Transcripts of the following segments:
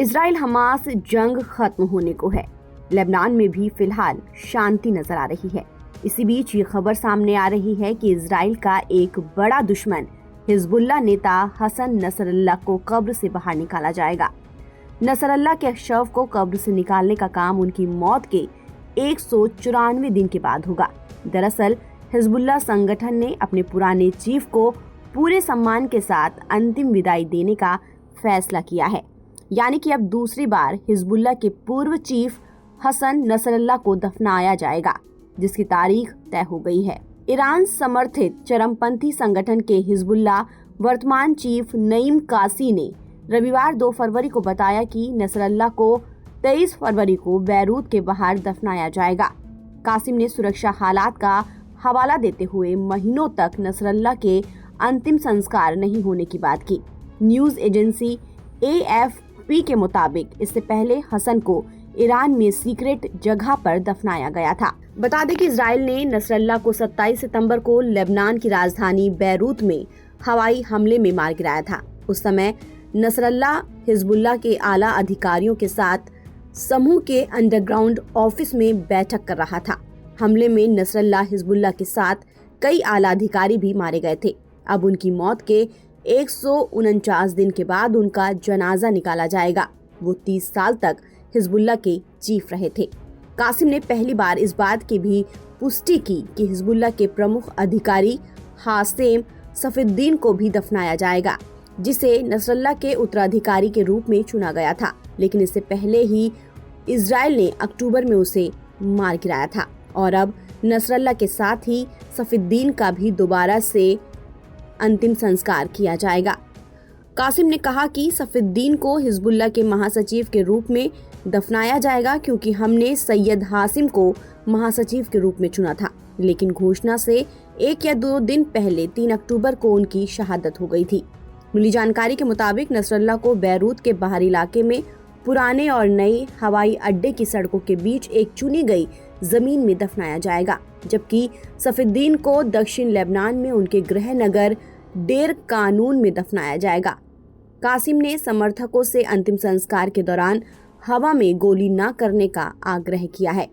Israel Hamas जंग खत्म होने को है। लेबनान में भी फिलहाल शांति नजर आ रही है। इसी बीच ये खबर सामने आ रही है कि इजराइल का एक बड़ा दुश्मन हिजबुल्लाह नेता हसन नसरल्लाह को कब्र से बाहर निकाला जाएगा। नसरल्लाह के शव को कब्र से निकालने का काम उनकी मौत के 194 दिन के बाद होगा। दरअसल हिजबुल्लाह संगठन ने अपने पुराने चीफ को पूरे सम्मान के साथ अंतिम विदाई देने का फैसला किया है। यानी कि अब दूसरी बार हिजबुल्लाह के पूर्व चीफ हसन नसरल्लाह को दफनाया जाएगा, जिसकी तारीख तय हो गई है। ईरान समर्थित चरमपंथी संगठन के हिजबुल्लाह वर्तमान चीफ नईम कासी ने रविवार 2 फरवरी को बताया कि नसरल्लाह को 23 फरवरी को बैरूत के बाहर दफनाया जाएगा। कासिम ने सुरक्षा हालात का हवाला देते हुए महीनों तक नसरल्लाह के अंतिम संस्कार नहीं होने की बात की। न्यूज एजेंसी AFP के मुताबिक इससे पहले हसन को ईरान में सीक्रेट जगह पर दफनाया गया था। बता दें कि इजराइल ने नसरल्लाह को 27 सितंबर को लेबनान की राजधानी बैरूत में हवाई हमले में मार गिराया था। उस समय नसरल्लाह हिजबुल्लाह के आला अधिकारियों के साथ समूह के अंडरग्राउंड ऑफिस में बैठक कर रहा था। हमले में नसरल्लाह हिजबुल्लाह के साथ कई आला अधिकारी भी मारे गए थे। अब उनकी मौत के 149 दिन के बाद उनका जनाजा निकाला जाएगा। वो 30 साल तक हिजबुल्लाह के चीफ रहे थे। कासिम ने पहली बार इस बात की भी पुष्टि की कि हिजबुल्लाह के प्रमुख अधिकारी हासेम सफीउद्दीन को भी दफनाया जाएगा, जिसे नसरल्लाह के उत्तराधिकारी के रूप में चुना गया था। लेकिन इससे पहले ही इजराइल ने अक्टूबर में उसे मार गिराया था और अब नसरल्लाह के साथ ही सफीउद्दीन का भी दोबारा से अंतिम संस्कार किया जाएगा। कासिम ने कहा कि सफीउद्दीन को हिजबुल्लाह के महासचिव के रूप में दफनाया जाएगा, क्योंकि हमने सैयद हासिम को महासचिव के रूप में चुना था, लेकिन घोषणा से 1 या 2 दिन पहले 3 अक्टूबर को उनकी शहादत हो गई थी। मिली जानकारी के मुताबिक नसरल्लाह को बैरूत के बाहरी इलाके में पुराने और नए हवाई अड्डे की सड़कों के बीच एक चुनी गई जमीन में दफनाया जाएगा, जबकि सफीउद्दीन को दक्षिण लेबनान में उनके गृह नगर डेर कानून में दफनाया जाएगा। कासिम ने समर्थकों से अंतिम संस्कार के दौरान हवा में गोली न करने का आग्रह किया है।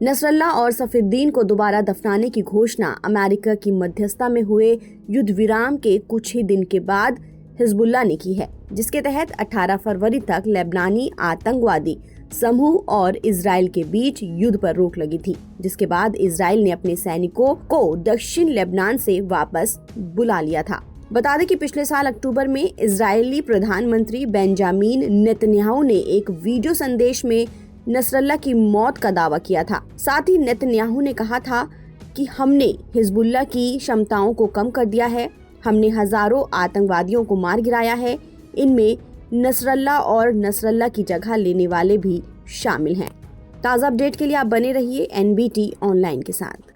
नसरल्लाह और सफीउद्दीन को दोबारा दफनाने की घोषणा अमेरिका की मध्यस्थता में हुए युद्ध विराम के कुछ ही दिन के बाद हिजबुल्लाह ने की है, जिसके तहत 18 फरवरी तक लेबनानी आतंकवादी समूह और इजराइल के बीच युद्ध पर रोक लगी थी, जिसके बाद इजराइल ने अपने सैनिकों को दक्षिण लेबनान से वापस बुला लिया था। बता दें कि पिछले साल अक्टूबर में इजरायली प्रधानमंत्री बेंजामिन नेतन्याहू ने एक वीडियो संदेश में नसरल्लाह की मौत का दावा किया था। साथ ही नेतन्याहू ने कहा था कि हमने हिजबुल्लाह की क्षमताओं को कम कर दिया है, हमने हजारों आतंकवादियों को मार गिराया है, इनमें नसरल्लाह और नसरल्लाह की जगह लेने वाले भी शामिल हैं। ताज़ा अपडेट के लिए आप बने रहिए NBT ऑनलाइन के साथ।